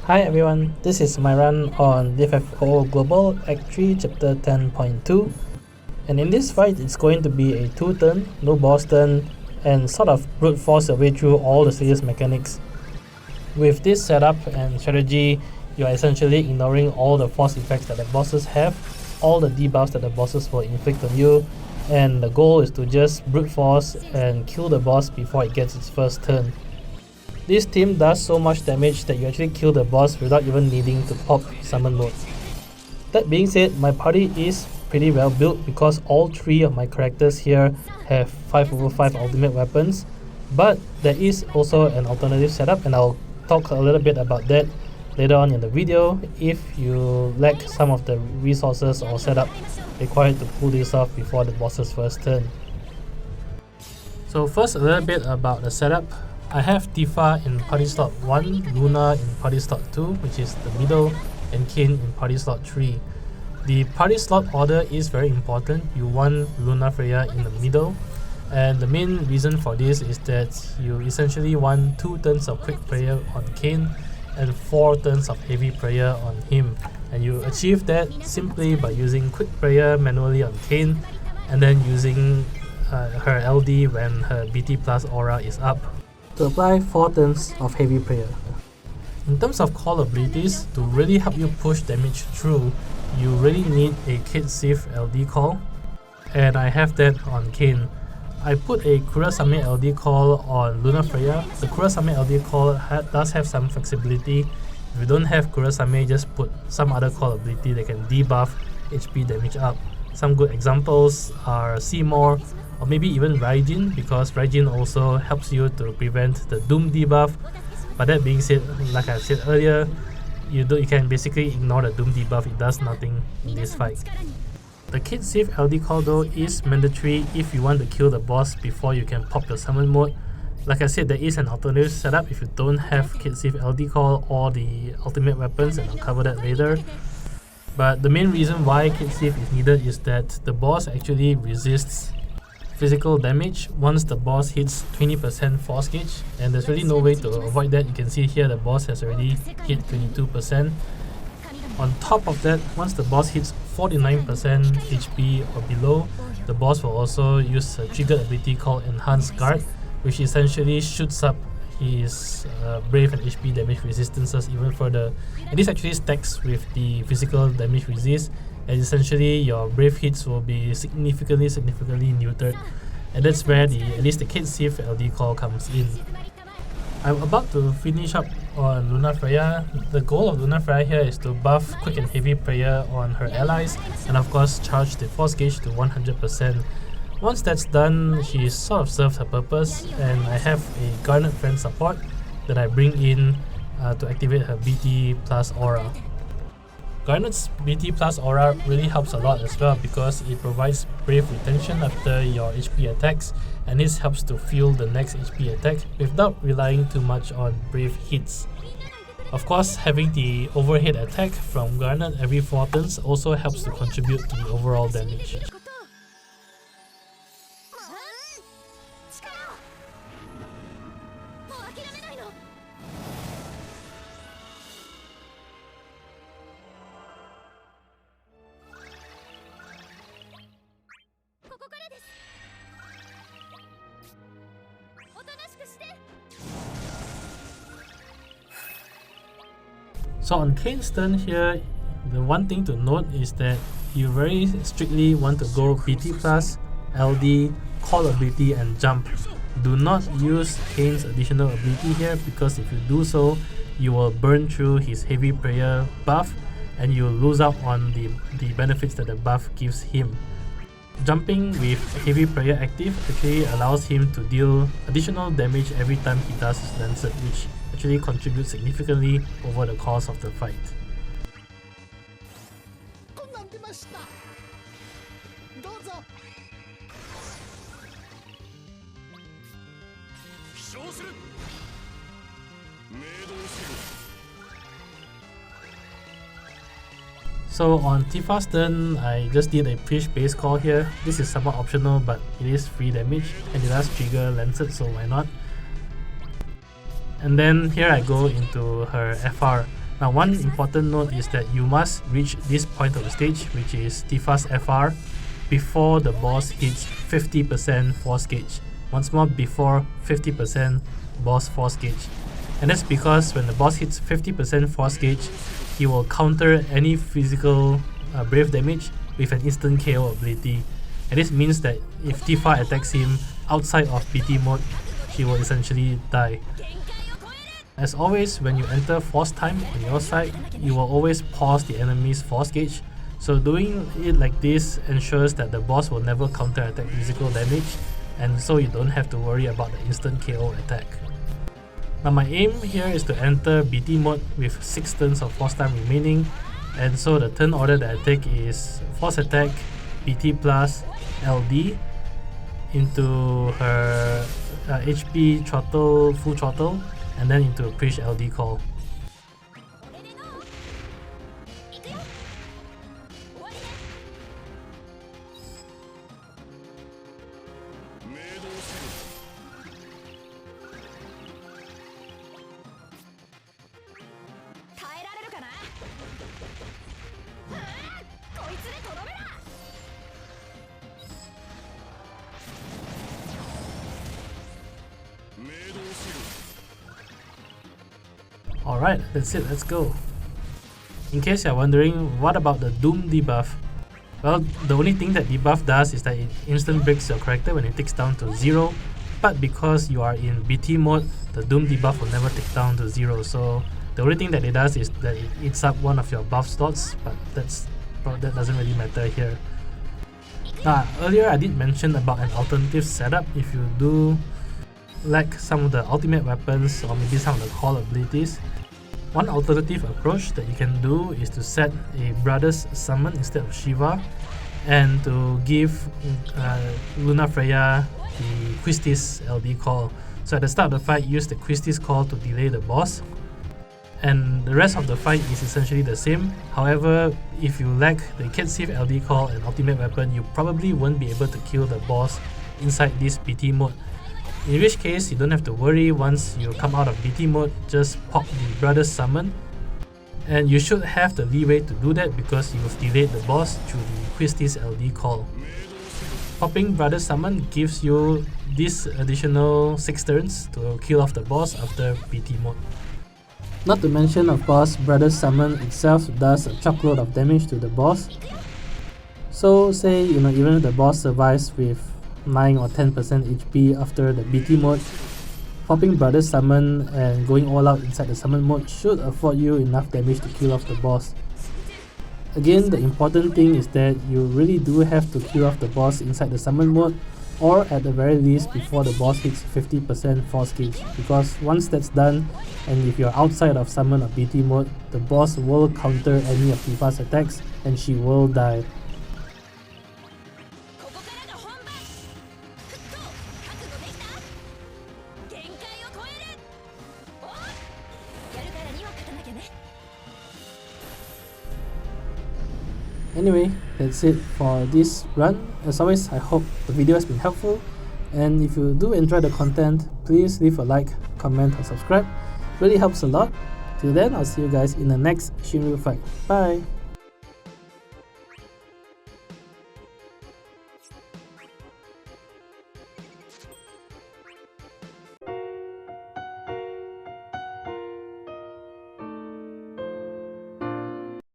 Hi everyone, this is my run on DFFOO Global Act 3 Chapter 10.2, and in this fight it's going to be a 2-turn, no boss turn, and sort of brute force your way through all the stages mechanics. With this setup and strategy, you are essentially ignoring all the force effects that the bosses have, all the debuffs that the bosses will inflict on you, and the goal is to just brute force and kill the boss before it gets its first turn. This team does so much damage that you actually kill the boss without even needing to pop summon mode. That being said, my party is pretty well built because all 3 of my characters here have 5/5 ultimate weapons, but there is also an alternative setup and I'll talk a little bit about that later on in the video if you lack some of the resources or setup required to pull this off before the boss's first turn. So first, a little bit about the setup. I have Tifa in party slot 1, Luna in party slot 2, which is the middle, and Kain in party slot 3. The party slot order is very important. You want Lunafreya in the middle, and the main reason for this is that you essentially want 2 turns of quick prayer on Kain and 4 turns of heavy prayer on him, and you achieve that simply by using quick prayer manually on Kain and then using her LD when her BT plus aura is up to apply 4 turns of heavy prayer. In terms of call abilities, to really help you push damage through, you really need a Cait Sith LD call, and I have that on Kain. I put a Kurasame LD call on Lunafreya. The Kurasame LD call does have some flexibility. If you don't have Kurasame, just put some other call ability that can debuff HP damage up. Some good examples are Seymour, or maybe even Raijin, because Raijin also helps you to prevent the Doom debuff. But that being said, like I said earlier, you can basically ignore the Doom debuff, it does nothing in this fight. The Cait Sith LD call though is mandatory if you want to kill the boss before you can pop the summon mode. Like I said, there is an alternative setup if you don't have Cait Sith LD call or the ultimate weapons, and I'll cover that later. But the main reason why Cait Sith is needed is that the boss actually resists physical damage once the boss hits 20% force gauge, and there's really no way to avoid that. You can see here the boss has already hit 22%. On top of that, once the boss hits 49% HP or below, the boss will also use a triggered ability called Enhanced Guard, which essentially shoots up his brave and HP damage resistances even further, and this actually stacks with the physical damage resist, and essentially your brave hits will be significantly neutered, and that's where at least the Cait Sith LD call comes in. I'm about to finish up on Lunafreya. The goal of Lunafreya here is to buff quick and heavy prayer on her allies, and of course charge the force gauge to 100%. Once that's done, she sort of serves her purpose, and I have a Garnet friend support that I bring in to activate her BT plus aura. Garnet's BT plus aura really helps a lot as well because it provides brave retention after your HP attacks, and this helps to fuel the next HP attack without relying too much on brave hits. Of course, having the overhead attack from Garnet every 4 turns also helps to contribute to the overall damage. So on Kain's turn here, the one thing to note is that you very strictly want to go BT plus, LD, call ability and jump. Do not use Kain's additional ability here, because if you do so, you will burn through his heavy prayer buff and you'll lose out on the benefits that the buff gives him. Jumping with heavy prayer active actually allows him to deal additional damage every time he does his lancet, which actually contributes significantly over the course of the fight. So on Tifa's turn, I just did a Prishe base call here. This is somewhat optional, but it is free damage and it does trigger Lancet, so why not? And then here I go into her FR. Now one important note is that you must reach this point of the stage, which is Tifa's FR, before the boss hits 50% force gauge. Once more, before 50% boss force gauge. And that's because when the boss hits 50% force gauge, he will counter any physical brave damage with an instant KO ability. And this means that if Tifa attacks him outside of BT mode, he will essentially die. As always, when you enter force time on your side, you will always pause the enemy's force gauge. So doing it like this ensures that the boss will never counter attack physical damage, and so you don't have to worry about the instant KO attack. Now my aim here is to enter BT mode with 6 turns of force time remaining, and so the turn order that I take is force attack, BT plus, LD into her HP throttle, full throttle, and then into a Prishe LD call. Alright, that's it, let's go. In case you're wondering, what about the Doom debuff? Well, the only thing that debuff does is that it instant breaks your character when it ticks down to 0, but because you are in BT mode, the Doom debuff will never tick down to 0, so the only thing that it does is that it eats up one of your buff slots, but that doesn't really matter here. Earlier I did mention about an alternative setup if you do lack some of the ultimate weapons or maybe some of the core abilities. One alternative approach that you can do is to set a Brothers Summon instead of Shiva, and to give Lunafreya the Quistis LD call. So at the start of the fight, use the Quistis call to delay the boss, and the rest of the fight is essentially the same. However, if you lack the Cait Sith LD call and ultimate weapon, you probably won't be able to kill the boss inside this BT mode. In which case, you don't have to worry. Once you come out of BT mode, just pop the Brothers Summon, and you should have the leeway to do that because you've delayed the boss through the Quistis LD call. Popping Brothers Summon gives you this additional 6 turns to kill off the boss after BT mode. Not to mention, of course, Brothers Summon itself does a chockload of damage to the boss. So say, even if the boss survives with 9 or 10% HP after the BT mode, popping Brothers Summon and going all out inside the summon mode should afford you enough damage to kill off the boss. Again, the important thing is that you really do have to kill off the boss inside the summon mode, or at the very least before the boss hits 50% force gauge, because once that's done, and if you're outside of summon or BT mode, the boss will counter any of Tifa's attacks and she will die. Anyway, that's it for this run. As always, I hope the video has been helpful, and if you do enjoy the content, please leave a like, comment and subscribe. Really helps a lot. Till then, I'll see you guys in the next Shinryu fight. Bye!